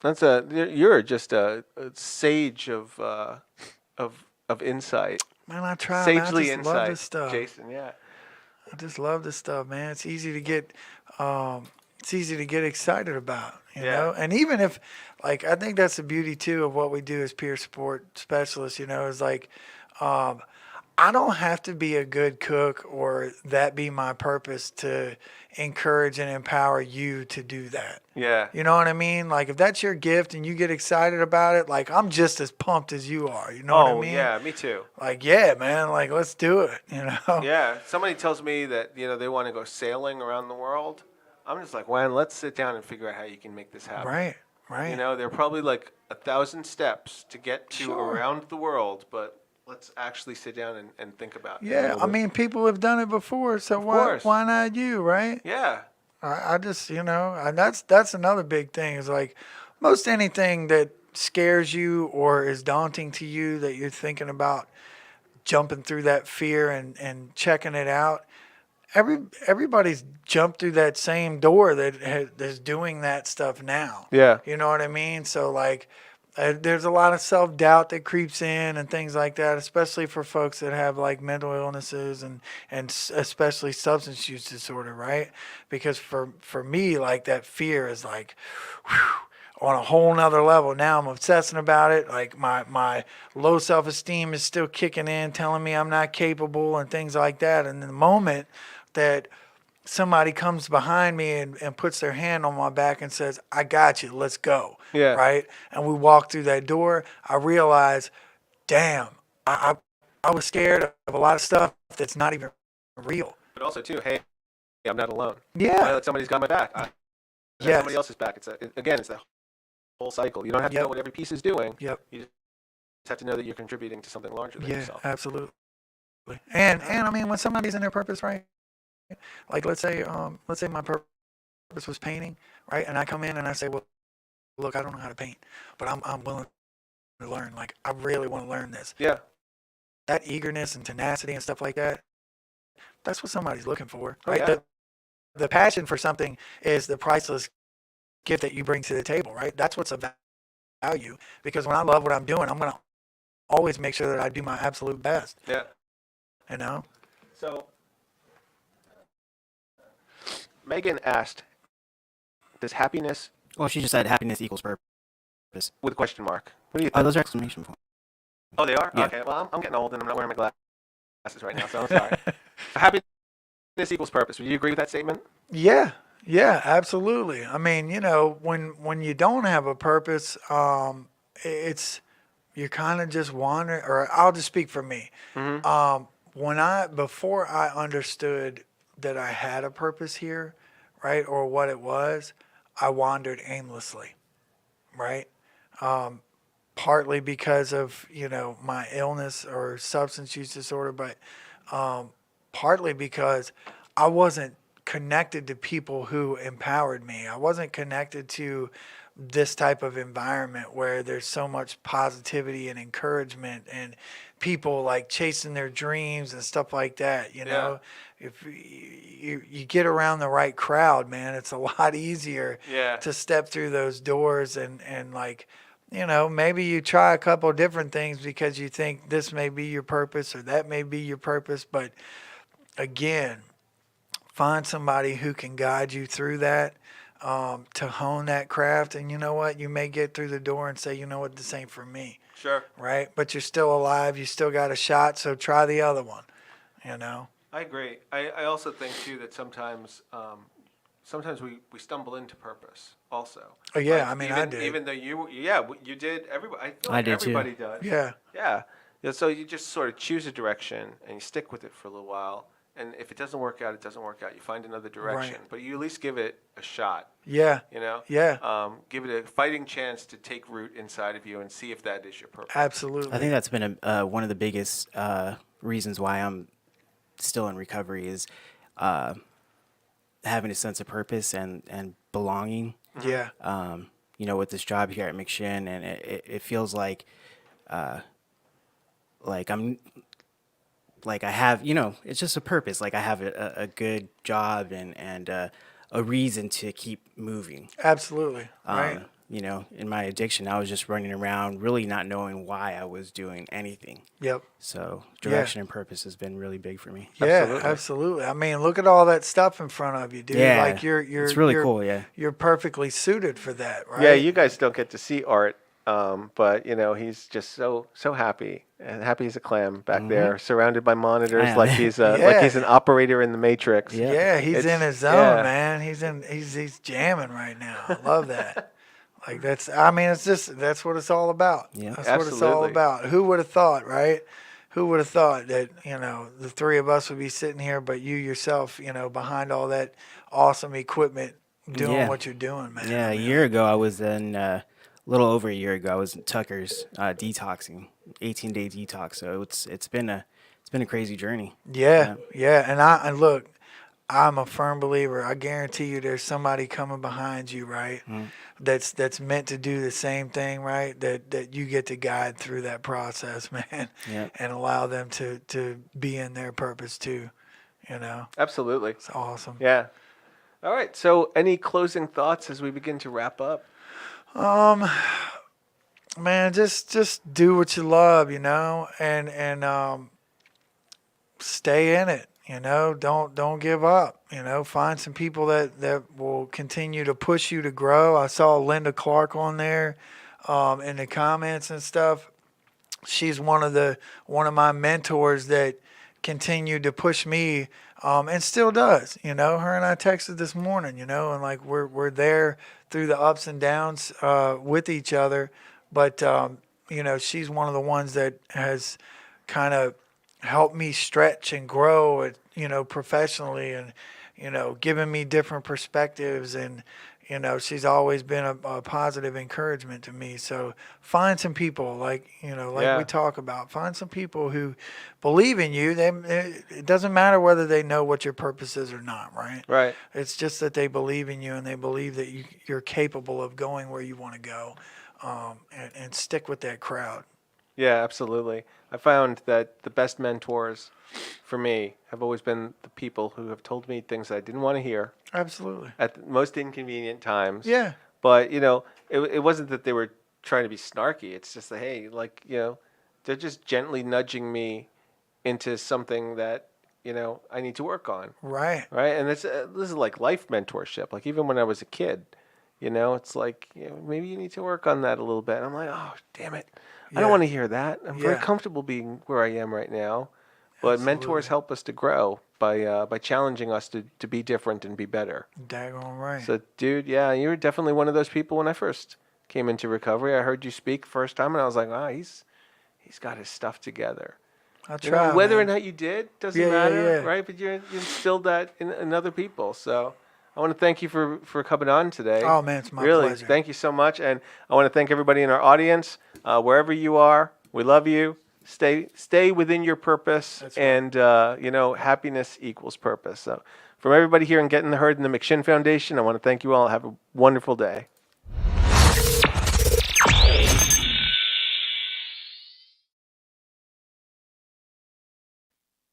You're just a sage of insight. Man, I try. Man, I Sagely just insight, love this stuff. Jason. Yeah. I just love this stuff, man. It's easy to get excited about, you Yeah. know? And even if, like, I think that's the beauty, too, of what we do as peer support specialists, is like, I don't have to be a good cook or that be my purpose to encourage and empower you to do that. Yeah. You know what I mean? Like, if that's your gift and you get excited about it, like, I'm just as pumped as you are. You know what I mean? Yeah, me too. Like, yeah, man, like, let's do it, you know? Yeah. Somebody tells me that, they want to go sailing around the world. I'm just like, well, let's sit down and figure out how you can make this happen. Right. There are probably like 1,000 steps to get to Sure. around the world, but let's actually sit down and think about it. a Yeah, little I bit. mean, people have done it before, so course. why not you, right? Yeah. I just, and that's another big thing is like most anything that scares you or is daunting to you that you're thinking about jumping through that fear and checking it out. Everybody's jumped through that same door that is doing that stuff now. Yeah. You know what I mean? So like, there's a lot of self-doubt that creeps in and things like that, especially for folks that have like mental illnesses and especially substance use disorder, right? Because for me, like that fear is like, whew, on a whole nother level. Now I'm obsessing about it. Like my low self-esteem is still kicking in, telling me I'm not capable and things like that. And the moment that somebody comes behind me and puts their hand on my back and says, I got you, let's go. Yeah. Right? And we walk through that door, I realize, damn, I was scared of a lot of stuff that's not even real. But also, too, hey, I'm not alone. Yeah. Like somebody's got my back. I have Yes. somebody else's back. It's the whole cycle. You don't have to Yep. know what every piece is doing. Yep. You just have to know that you're contributing to something larger than Yeah, yourself. absolutely. And I mean, when somebody's in their purpose, right? Like let's say my purpose was painting, right? And I come in and I say, well, look, I don't know how to paint, but I'm willing to learn. Like I really want to learn this. Yeah. That eagerness and tenacity and stuff like that, that's what somebody's looking for, Oh, right? yeah. The passion for something is the priceless gift that you bring to the table, right? That's what's of value. Because when I love what I'm doing, I'm going to always make sure that I do my absolute best, Yeah. you know? So, Megan asked, does happiness Well, she just said happiness equals purpose. with a question mark? What do you think? Those are exclamation points. Oh, they are? Yeah. Okay, well, I'm getting old and I'm not wearing my glasses right now, so I'm sorry. So happiness equals purpose. Would you agree with that statement? Yeah, absolutely. I mean, when you don't have a purpose, it's you're kind of just wandering, or I'll just speak for me. Before I understood that I had a purpose here, right, or what it was, I wandered aimlessly, right? Partly because of, my illness or substance use disorder, but partly because I wasn't connected to people who empowered me. I wasn't connected to this type of environment where there's so much positivity and encouragement and people like chasing their dreams and stuff like that. If you get around the right crowd, man, it's a lot easier Yeah. to step through those doors and like, maybe you try a couple different things because you think this may be your purpose or that may be your purpose. But again, find somebody who can guide you through that, to hone that craft. And you know what? You may get through the door and say, you know what, this ain't for me. Sure. Right? But you're still alive. You still got a shot. So try the other one, I agree. I also think too that sometimes we stumble into purpose also. Oh, yeah. Like, I mean, even, I did. Even though you did. Everybody, I feel I like did too. everybody does. Yeah. Yeah. Yeah. So you just sort of choose a direction and you stick with it for a little while. And if it doesn't work out, it doesn't work out. You find another direction. Right. But you at least give it a shot. Yeah. Yeah. Give it a fighting chance to take root inside of you and see if that is your purpose. Absolutely. I think that's been one of the biggest reasons why I'm still in recovery is having a sense of purpose and belonging. Yeah. With this job here at McShin, and it feels like I'm like I have, it's just a purpose. Like I have a good job and a reason to keep moving. Absolutely. Right. In my addiction, I was just running around, really not knowing why I was doing anything. Yep. So direction and purpose has been really big for me. Yeah, absolutely. I mean, look at all that stuff in front of you, dude. Yeah, Like you're it's really cool. Yeah. You're perfectly suited for that, right? Yeah, you guys don't get to see Art, but he's just so happy and happy as a clam back there, surrounded by monitors, Yeah. like he's Yeah. like he's an operator in the Matrix. Yeah. Yeah, he's It's- in his zone, yeah. man. He's jamming right now. I love that. Like that's what it's all about. Yeah. That's what it's all Absolutely. about. Who would have thought, right? Who would have thought that, the three of us would be sitting here, but you yourself, behind all that awesome equipment doing Yeah. what you're doing, man. Yeah, a year ago, I was in, a little over a year ago, I was in Tucker's detoxing, 18-day detox. So it's been a crazy journey. Yeah. And look, I'm a firm believer. I guarantee you there's somebody coming behind you, right? That's meant to do the same thing, right? That you get to guide through that process, man. Yeah. And allow them to be in their purpose too. Absolutely. It's awesome. Yeah. All right. So, any closing thoughts as we begin to wrap up? Man, just do what you love, and stay in it. Don't give up. Find some people that will continue to push you to grow. I saw Linda Clark on there, in the comments and stuff. She's one of my mentors that continued to push me, and still does. Her and I texted this morning. And like we're there through the ups and downs with each other. But she's one of the ones that has kind of helped me stretch and grow, professionally, and giving me different perspectives, and she's always been a positive encouragement to me. So find some people like Yeah. we talk about. Find some people who believe in you. It doesn't matter whether they know what your purpose is or not, right? Right. It's just that they believe in you and they believe that you're capable of going where you want to go, and stick with that crowd. Yeah, absolutely. I found that the best mentors for me have always been the people who have told me things that I didn't want to hear Absolutely. at the most inconvenient times. Yeah. But, it wasn't that they were trying to be snarky. It's just that, hey, they're just gently nudging me into something that, I need to work on. Right. Right. And this is like life mentorship. Like even when I was a kid, it's like, maybe you need to work on that a little bit. And I'm like, oh, damn it. I Yeah. don't want to hear that. I'm very Yeah. comfortable being where I am right now. But Absolutely. mentors help us to grow by challenging us to be different and be better. Daggone right. So, dude, yeah, you were definitely one of those people when I first came into recovery. I heard you speak first time, and I was like, wow, he's got his stuff together. I'll You know, try. whether or man. not you did doesn't Yeah, yeah, matter, yeah. right? But you instilled that in other people. So I want to thank you for coming on today. Oh man, it's my Really, pleasure. thank you so much. And I want to thank everybody in our audience, wherever you are. We love you. Stay within your purpose, That's right. and happiness equals purpose. So from everybody here in Getting the Herd and the McShin Foundation, I want to thank you all. Have a wonderful day.